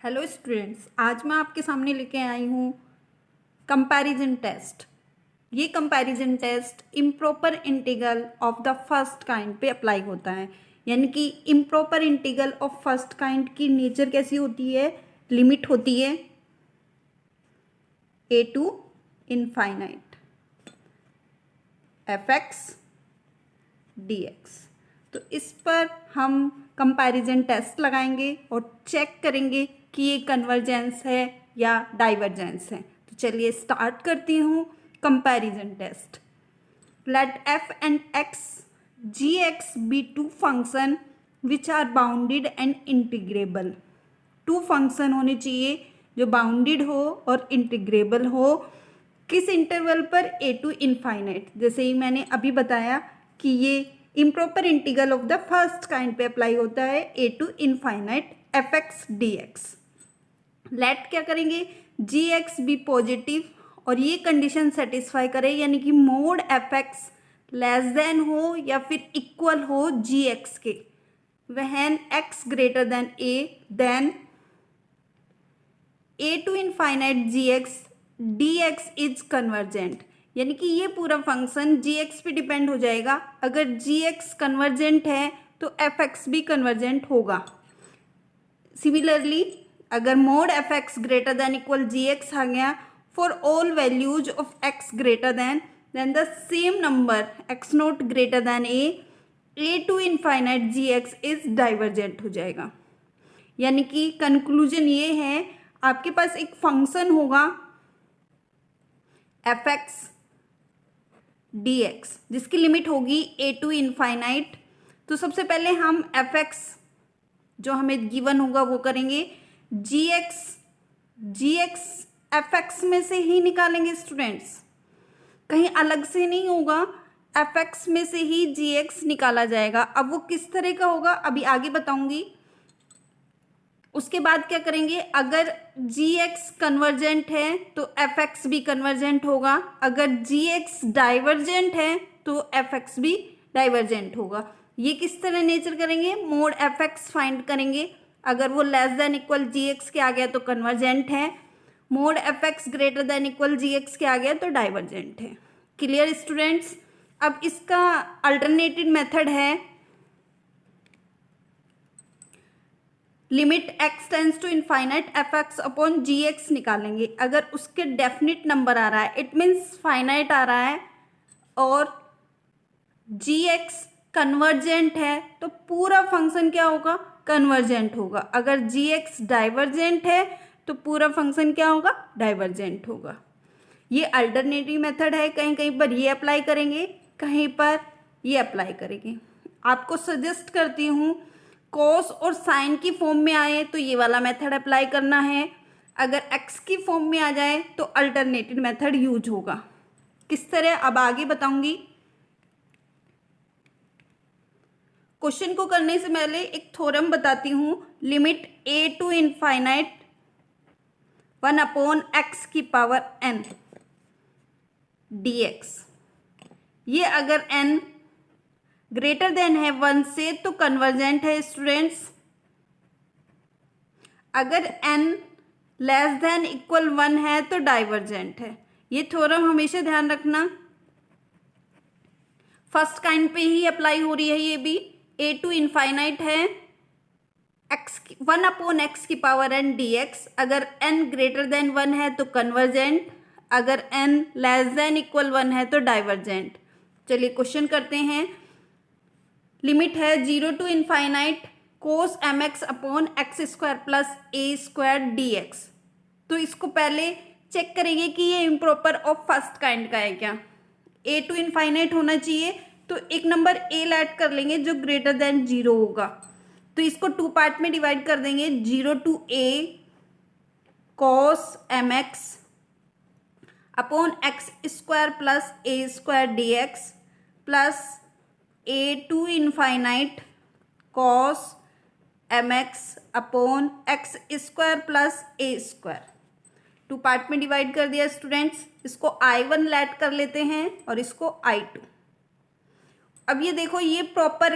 Hello students, आज मैं आपके सामने लेके आई हूँ कंपैरिजन टेस्ट। ये comparison test improper integral of the first kind पे अप्लाई होता है। यानी कि improper integral of first kind की नेचर कैसी होती है? लिमिट होती है a to infinite fx dx। तो इस पर हम कंपैरिजन टेस्ट लगाएंगे और चेक करेंगे कि ये कन्वर्जेंस है या डाइवर्जेंस है। तो चलिए स्टार्ट करती हूँ comparison test. Let f and x gx be two function which are bounded and integrable. Two function होने चाहिए जो बाउंडेड हो और इंटीग्रेबल हो। किस इंटरवल पर? a to infinite. जैसे ही मैंने अभी बताया कि ये improper integral of the first kind पे अप्लाई होता है a to infinite fx dx। Let क्या करेंगे? gx बी पॉजिटिव और ये कंडीशन सेटिस्फाई करे, यानी कि मोड fx लेस देन हो या फिर इक्वल हो gx के, when x greater than a, then a to infinite gx dx is convergent. यानी कि ये पूरा फंक्शन gx पे डिपेंड हो जाएगा। अगर gx कन्वर्जेंट है तो fx भी कन्वर्जेंट होगा। सिमिलरली अगर mod fx greater than equal gx आ गया for all values of x greater than the same number x not greater than a to infinite gx is divergent हो जाएगा। यानी कि कंक्लूजन ये है, आपके पास एक फंक्शन होगा fx dx जिसकी लिमिट होगी a टू इनफाइनाइट। तो सबसे पहले हम fx जो हमें गिवन होगा वो करेंगे, gx fx में से ही निकालेंगे स्टूडेंट्स, कहीं अलग से नहीं होगा। fx में से ही gx निकाला जाएगा। अब वो किस तरह का होगा अभी आगे बताऊंगी। उसके बाद क्या करेंगे? अगर gx कन्वर्जेंट है तो fx भी कन्वर्जेंट होगा। अगर gx डाइवर्जेंट है तो fx भी डाइवर्जेंट होगा। ये किस तरह नेचर करेंगे? मोड fx फाइंड करेंगे। अगर वो लेस देन इक्वल gx के आ गया तो कन्वर्जेंट है, mod fx greater than equal gx के आ गया तो डाइवर्जेंट है। Clear students? अब इसका अल्टरनेटिव मेथड है limit x tends to infinite fx upon gx निकालेंगे। अगर उसके डेफिनिट नंबर आ रहा है, इट मीन्स फाइनाइट आ रहा है, और gx कन्वर्जेंट है तो पूरा फंक्शन क्या होगा? कन्वर्जेंट होगा। अगर gx डाइवर्जेंट है तो पूरा फंक्शन क्या होगा? डाइवर्जेंट होगा। ये अल्टरनेटिव मेथड है। कहीं कहीं पर ये अप्लाई करेंगे, कहीं पर ये अप्लाई करेंगे। आपको सजेस्ट करती हूँ कॉस और साइन की फॉर्म में आए तो ये वाला मेथड अप्लाई करना है। अगर एक्स की फॉर्म में आ जाए तो अल्टरनेटिव मेथड यूज होगा। किस तरह अब आगे बताऊंगी। क्वेश्चन को करने से पहले एक थ्योरम बताती हूँ। Limit a to infinite 1 upon x की पावर n dx। ये अगर n ग्रेटर देन है 1 से तो कन्वर्जेंट है स्टूडेंट्स। अगर n लेस देन इक्वल 1 है तो डाइवर्जेंट है। ये थ्योरम हमेशा ध्यान रखना, फर्स्ट काइंड पे ही अप्लाई हो रही है। ये भी a टू इनफाइनाइट है x 1 अपॉन x की पावर n dx। अगर n ग्रेटर देन 1 है तो कन्वर्जेंट, अगर n लेस देन इक्वल 1 है तो डाइवर्जेंट। चलिए क्वेश्चन करते हैं। लिमिट है 0 to infinite cos mx upon x square plus a square dx। तो इसको पहले चेक करेंगे कि ये इम्प्रॉपर ऑफ फर्स्ट काइंड का है क्या। a टू इनफाइनाइट होना चाहिए तो एक नंबर a ऐड कर लेंगे जो ग्रेटर देन 0 होगा। तो इसको टू पार्ट में डिवाइड कर देंगे। 0 to a cos mx upon x square plus a square dx plus a to infinite cos mx upon x square plus a square. Two part में डिवाइड कर दिया students. इसको I1 ऐड कर लेते हैं और इसको I2। अब ये देखो, ये प्रॉपर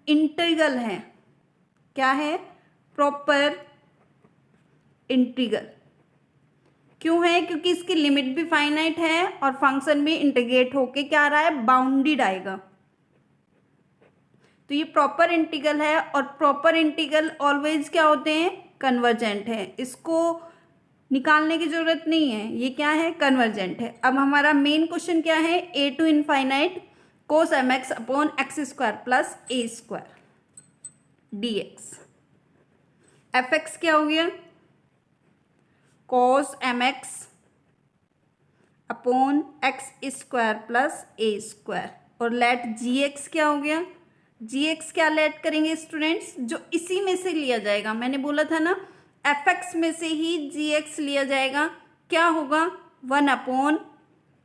इंटीग्रल है। क्या है? Proper integral. क्यों है? क्योंकि इसकी लिमिट भी फाइनाइट है और फंक्शन भी इंटीग्रेट होके क्या आ रहा है, बाउंडेड आएगा। तो ये प्रॉपर इंटीग्रल है और प्रॉपर इंटीग्रल ऑलवेज क्या होते हैं, कन्वर्जेंट है। इसको निकालने की जरूरत नहीं है, ये क्या है, कन्वर्जेंट है। अब हमारा मेन क्वेश्चन क्या है, a to infinite cos m x upon x square plus a square d x. F x क्या हो गया, cos m x upon x square plus a square, और लेट जी एक्स क्या हो गया, जी एक्स क्या लेट करेंगे students, जो इसी में से लिया जाएगा। मैंने बोला था ना, एफ एक्स में से ही जी एक्स लिया जाएगा। क्या होगा, 1 upon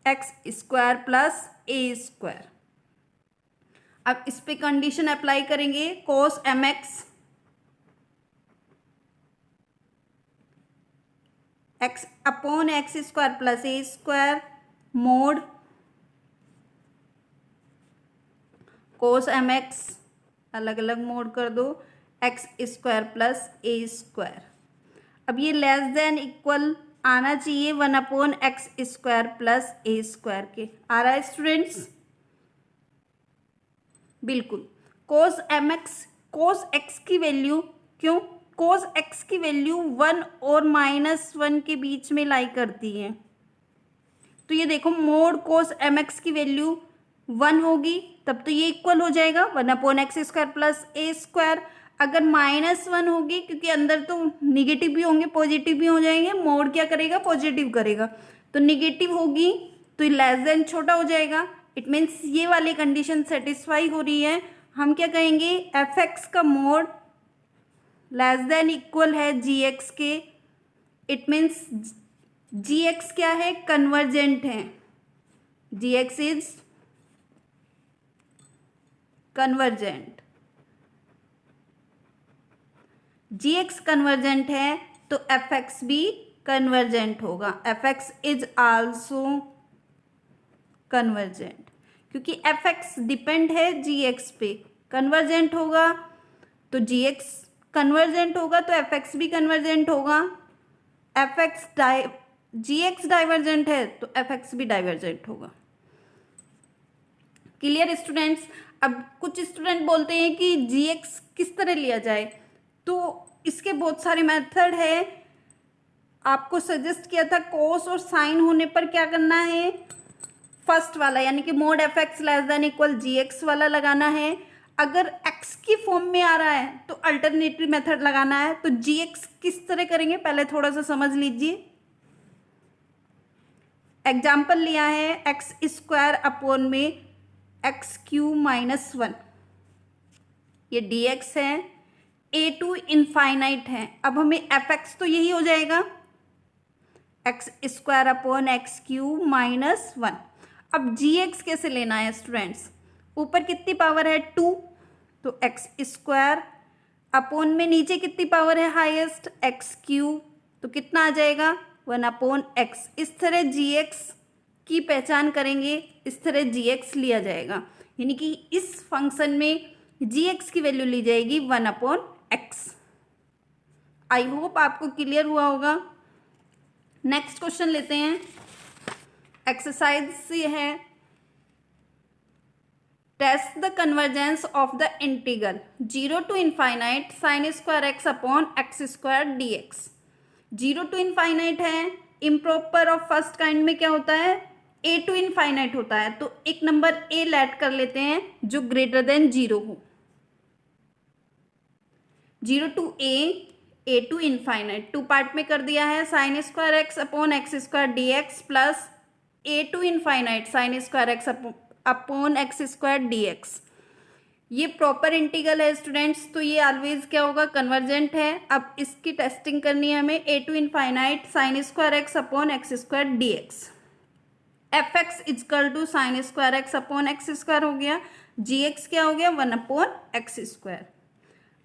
x square plus a square. अब इस पे कंडीशन अप्लाई करेंगे, cos m x x upon x square plus a square mod cos m x, अलग अलग मोड कर दो, x square plus a square. अब ये लेस देन इक्वल आना चाहिए 1 upon x square plus a square के। आ रहा है स्टूडेंट्स? बिल्कुल। Cos m x, cos x की वैल्यू, क्यों, कोस एक्स की वैल्यू 1 और -1 के बीच में लाई करती है। तो ये देखो, मोड कोस एम एक्स की वैल्यू 1 होगी, तब तो ये इक्वल हो जाएगा 1 upon x square plus a square. अगर -1 होगी, क्योंकि अंदर तो निगेटिव भी होंगे पॉजिटिव भी हो जाएंगे, मोड क्या करेगा, पॉजिटिव करेगा, तो निगेटिव होगी तो लेस देन छोटा हो जाएगा। इट मीन्स ये वाली कंडीशन सेटिस्फाई हो रही है। हम क्या कहेंगे, एफ एक्स का मोड लेस देन इक्वल है जी एक्स के। इट मीन्स जी एक्स क्या है, कन्वर्जेंट है, g x is convergent. G x convergent है तो एफ एक्स भी कन्वर्जेंट होगा। F x is also convergent, क्योंकि एफ एक्स डिपेंड है जी एक्स पे। कन्वर्जेंट होगा तो जी एक्स कन्वर्जेंट होगा तो एफ एक्स भी कन्वर्जेंट होगा। एफ एक्स जी एक्स डाइवर्जेंट है तो एफ एक्स भी डाइवर्जेंट होगा। Clear students? अब कुछ स्टूडेंट बोलते हैं कि जी एक्स किस तरह लिया जाए, तो इसके बहुत सारे मेथड है। आपको सजेस्ट किया था कोस और साइन होने पर क्या करना है, फर्स्ट वाला यानी कि mod f x less than equal g x वाला लगाना है। अगर एक्स की फॉर्म में आ रहा है तो अल्टरनेटिव मेथड लगाना है। तो जी एक्स किस तरह करेंगे, पहले थोड़ा सा समझ लीजिए। एग्जाम्पल लिया है एक्स स्क्वायर अपॉन में एक्स क्यू -1, ये डी एक्स है, ए टू इनफाइनाइट है। अब हमें एफ एक्स तो यही हो जाएगा, x square upon x Q -1। अब जी एक्स कैसे लेना है स्टूडेंट्स, ऊपर कितनी पावर है 2, तो एक्स स्क्वायर अपॉन में नीचे कितनी पावर है हाईएस्ट, एक्स क्यू, तो कितना आ जाएगा 1 अपॉन एक्स। इस तरह जी एक्स की पहचान करेंगे, इस तरह जी एक्स लिया जाएगा, यानी कि इस फंक्शन में जी एक्स की वैल्यू ली जाएगी 1 अपॉन एक्स। आई होप आपको क्लियर हुआ होगा। नेक्स्ट क्वेश्चन लेते हैं। एक्सरसाइज से है, test the convergence of the integral 0 to infinite sine square x upon x square d x. 0 to infinite है, इम्प्रॉपर ऑफ फर्स्ट काइंड में क्या होता है, ए टू इनफाइनाइट होता है। तो एक नंबर ए लेट कर लेते हैं जो ग्रेटर देन 0 हो। 0 टू ए टू इनफाइनाइट, 2 पार्ट में कर दिया है, sine square x upon x square d x plus a to infinite sine square x upon x square d x. ये प्रॉपर इंटीग्रल है स्टूडेंट्स, तो ये ऑलवेज क्या होगा, कन्वर्जेंट है। अब इसकी टेस्टिंग करनी है हमें, a to infinite sine square x upon x square d x. F x is equal to sine square x upon x square हो गया, जी एक्स क्या हो गया 1 अपॉन एक्स स्क्वायर।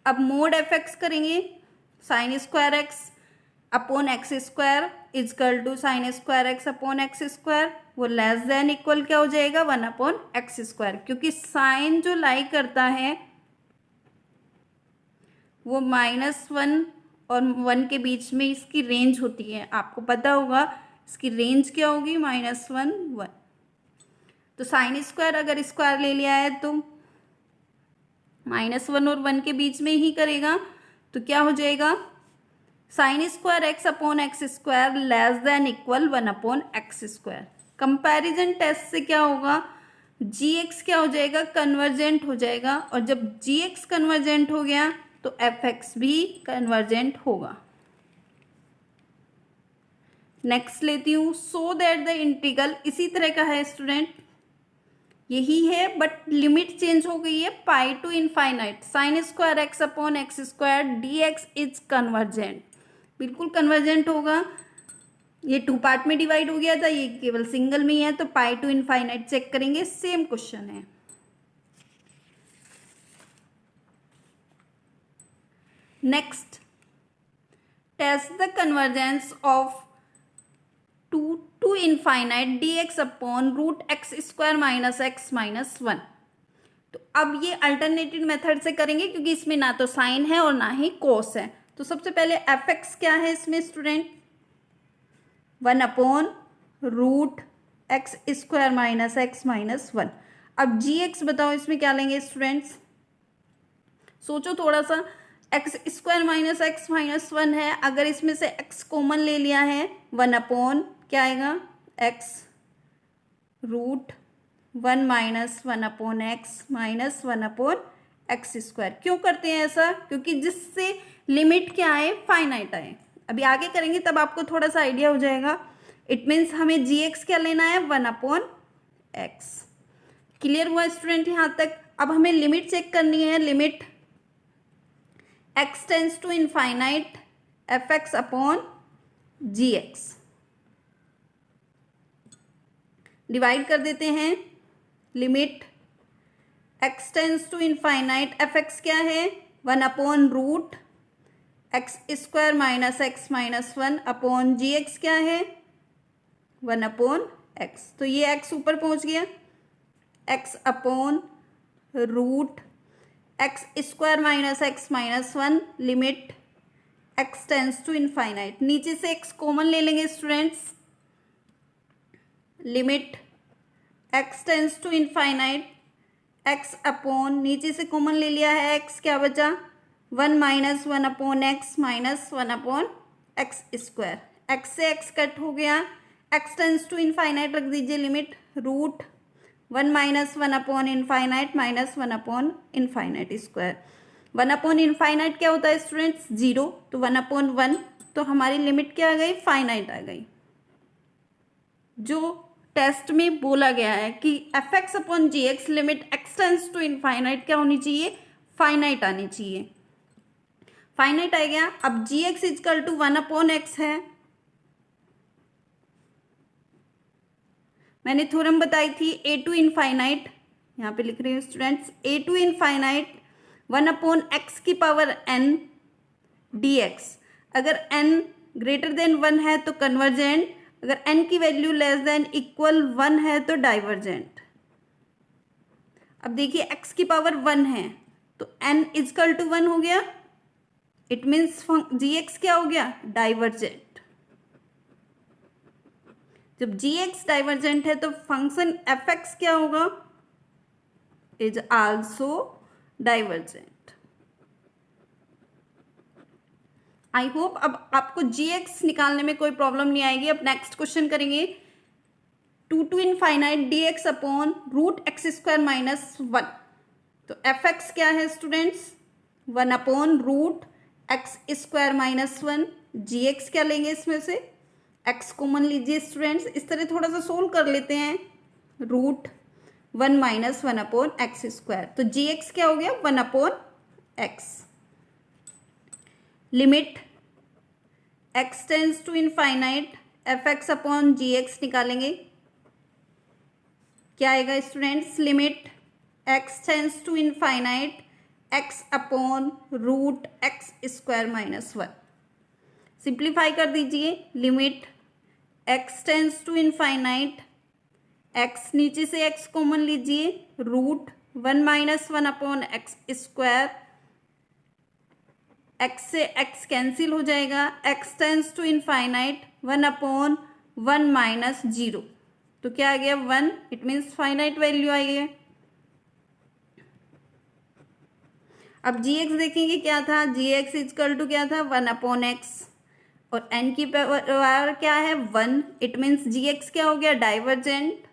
अब मोड एफ एक्स करेंगे, sine square x upon x square is equal to sine square x upon x square, वो less than equal क्या हो जाएगा 1 अपॉन एक्स स्क्वायर, क्योंकि साइन जो लाई करता है वो -1 और 1 के बीच में इसकी रेंज होती है, आपको पता होगा इसकी रेंज क्या होगी, -1 1। तो साइन स्क्वायर अगर स्क्वायर ले लिया है तो -1 और 1 के बीच में ही करेगा, तो क्या हो जाएगा, sine square x upon x square less than equal 1 upon x square. Comparison test से क्या होगा, जी एक्स क्या हो जाएगा, कन्वर्जेंट हो जाएगा, और जब जी एक्स कन्वर्जेंट हो गया तो एफ एक्स भी कन्वर्जेंट होगा। नेक्स्ट लेती हूँ, सो दैट द इंटीग्रल, इसी तरह का है स्टूडेंट, यही है बट लिमिट चेंज हो गई है, pi to infinite sine square x upon x square d x is convergent, बिल्कुल कन्वर्जेंट होगा। ये 2 पार्ट में डिवाइड हो गया था, ये केवल सिंगल में ही है, तो पाई टू इनफाइनाइट चेक करेंगे, सेम क्वेश्चन है। Next, test the convergence of 2 to infinite d x upon root x square minus x minus 1। तो अब ये अल्टरनेटिव मेथड से करेंगे क्योंकि इसमें ना तो साइन है और ना ही कोस है। तो सबसे पहले एफ एक्स क्या है इसमें student, 1 upon root x square minus x minus 1। अब जी एक्स बताओ इसमें क्या लेंगे स्टूडेंट्स, सोचो थोड़ा सा, x square minus x minus 1 है, अगर इसमें से एक्स कॉमन ले लिया है 1 अपॉन क्या आएगा, x root 1 minus 1 upon x minus 1 upon x square. क्यों करते हैं ऐसा, क्योंकि जिससे लिमिट क्या आए, फाइनाइट आए। अभी आगे करेंगे तब आपको थोड़ा सा आइडिया हो जाएगा। इट मीन्स हमें जी एक्स क्या लेना है, 1 अपॉन एक्स। क्लियर हुआ स्टूडेंट यहाँ तक। अब हमें लिमिट चेक करनी है, limit x tends to infinite f x upon g x. Divide कर देते हैं, limit x tends to infinite f x क्या है, 1 upon root x square minus x minus 1 upon g x क्या है, 1 अपॉन एक्स। तो ये x ऊपर पहुंच गया, x upon root x square minus x minus 1, limit x tends to infinite. नीचे से x कॉमन ले लेंगे students, limit x tends to infinite x upon, नीचे से कॉमन ले लिया है x, क्या बचा, 1 minus 1 upon x minus 1 upon x square. x से x कट हो गया, x टेंस टू इनफाइनाइट रख दीजिए, limit root 1 minus 1 upon infinite minus 1 upon infinite square. 1 upon infinite क्या होता है स्टूडेंट्स, 0, तो 1 अपॉन 1, तो हमारी लिमिट क्या आ गई, फाइनाइट आ गई। जो टेस्ट में बोला गया है कि f x upon g x limit x tends to infinite क्या होनी चाहिए, फाइनाइट आनी चाहिए। फाइनाइट आ गया। अब g x is equal to 1 upon x है, मैंने थ्योरम बताई थी ए टू इनफाइनाइट, यहाँ पे लिख रही हूँ students, a to infinite 1 upon x की पावर एन डी एक्स। अगर एन ग्रेटर देन 1 है तो कन्वर्जेंट, अगर n की वैल्यू लेस देन इक्वल 1 है तो डाइवर्जेंट। अब देखिए x की पावर 1 है तो n इजकल टू 1 हो गया, इट मीन्स gx क्या हो गया, डाइवर्जेंट। जब gx डाइवर्जेंट है तो फंक्शन fx क्या होगा, is also divergent. I hope अब आपको gx निकालने में कोई प्रॉब्लम नहीं आएगी। अब नेक्स्ट क्वेश्चन करेंगे, 2 to infinite dx upon root x square minus 1। तो fx क्या है students, 1 upon root x square minus 1। gx क्या लेंगे इसमें से, x कॉमन लीजिए स्टूडेंट्स, इस तरह थोड़ा सा सोल्व कर लेते हैं, root 1 minus 1 upon x square. तो gx क्या हो गया, 1 upon x. Limit x tends to infinite f x upon g x निकालेंगे, क्या आएगा students, limit x tends to infinite x upon root x square minus 1। Simplify कर दीजिए, limit x tends to infinite x, नीचे से x common लीजिए, root 1 minus 1 upon x square x से x cancel हो जाएगा, x tends to infinite 1/1 minus 0, तो क्या आ गया 1, इट मीन्स फाइनाइट वैल्यू आई है। अब gx देखेंगे क्या था, gx इक्वल टू क्या था 1/x, और n की पावर क्या है 1, इट मीन्स gx क्या हो गया डाइवर्जेंट।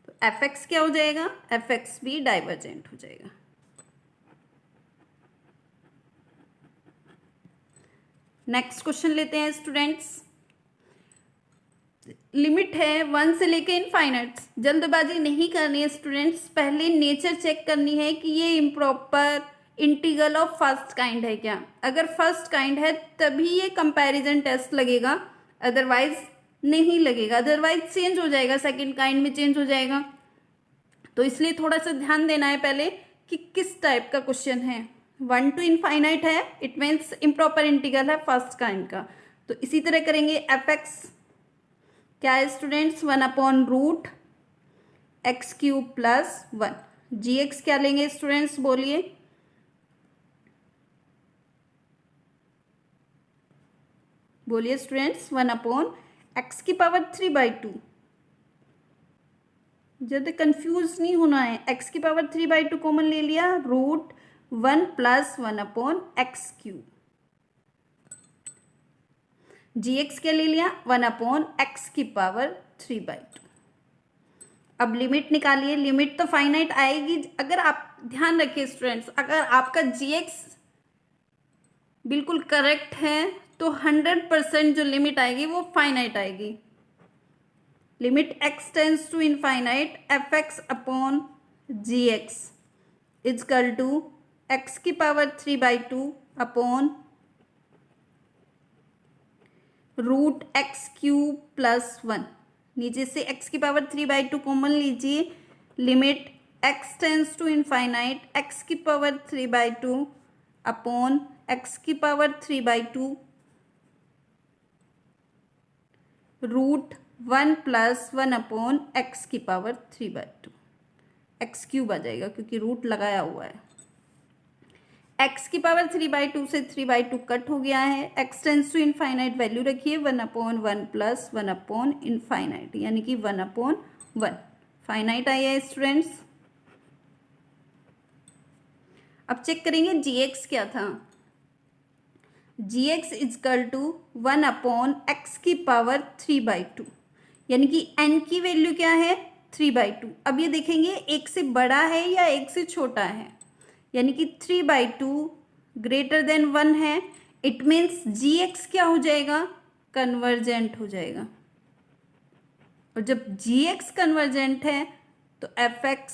तो fx क्या हो जाएगा, fx भी डाइवर्जेंट हो जाएगा। नेक्स्ट क्वेश्चन लेते हैं स्टूडेंट्स। लिमिट है 1 से लेकर इनफाइनाइट। जल्दबाजी नहीं करनी है स्टूडेंट्स, पहले नेचर चेक करनी है कि ये improper integral of first kind है क्या। अगर फर्स्ट काइंड है तभी ये कंपैरिजन टेस्ट लगेगा, अदरवाइज नहीं लगेगा, अदरवाइज चेंज हो जाएगा, सेकंड काइंड में चेंज हो जाएगा। तो इसलिए थोड़ा सा ध्यान देना है पहले कि किस टाइप का क्वेश्चन है। 1 to इनफाइनाइट है, इट मीन्स इम्प्रॉपर इंटीग्रल है फर्स्ट काइंड का। तो इसी तरह करेंगे fx क्या है स्टूडेंट्स 1/√x³ प्लस 1। gx क्या लेंगे स्टूडेंट्स बोलिए, बोलिए स्टूडेंट्स 1/x³/2। ज्यादा कंफ्यूज नहीं होना है, x³ कॉमन ले लिया, √1 प्लस 1/x³। gx क्या ले लिया 1/x³/2। अब लिमिट निकालिए, लिमिट तो फाइनाइट आएगी। अगर आप ध्यान रखिए स्टूडेंट्स, अगर आपका gx बिल्कुल करेक्ट है तो 100% जो लिमिट आएगी वो फाइनाइट आएगी। Limit x tends to infinite fx/gx is equal to x³/2 upon √x³ plus 1। नीचे से x³/2 कॉमन लीजिए, limit x tends to infinite x³/2 upon x³/2 √1 plus 1 upon x³/2। x³ आ जाएगा क्योंकि रूट लगाया हुआ है। x³/2 से 3/2 कट हो गया है, x tends to infinite value रखिए 1/1 प्लस 1 अपॉन इनफाइनाइट, यानी कि 1/1 फाइनाइट आई है स्टूडेंट्स। अब चेक करेंगे gx क्या था, gx इजकल टू 1/x³/2, यानी कि n की वैल्यू क्या है 3/2। अब ये देखेंगे एक से बड़ा है या एक से छोटा है, यानी कि 3/2 ग्रेटर देन 1 है, इट मीन्स gx क्या हो जाएगा कन्वर्जेंट हो जाएगा। और जब gx कन्वर्जेंट है तो fx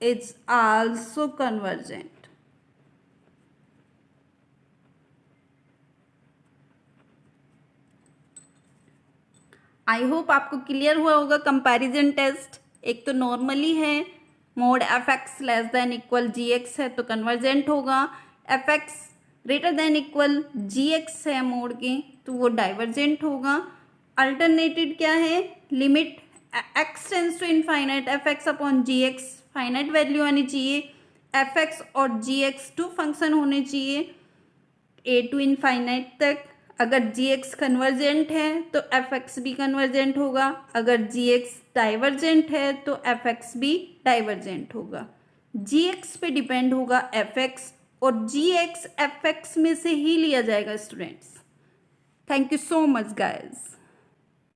is also convergent. I hope आपको क्लियर हुआ होगा कंपैरिजन टेस्ट। एक तो नॉर्मली है, mod fx less than equal gx है तो कन्वर्जेंट होगा, fx greater than equal gx है मोड के तो वो डाइवर्जेंट होगा। अल्टरनेटेड क्या है, limit x tends to infinite fx upon gx, finite value आनी चाहिए, fx और gx टू फंक्शन होने चाहिए a टू इनफाइनाइट तक। अगर gx कन्वर्जेंट है तो fx भी कन्वर्जेंट होगा, अगर gx डाइवर्जेंट है तो fx भी डाइवर्जेंट होगा। gx पे डिपेंड होगा fx और gx fx में से ही लिया जाएगा students. Thank you so much guys.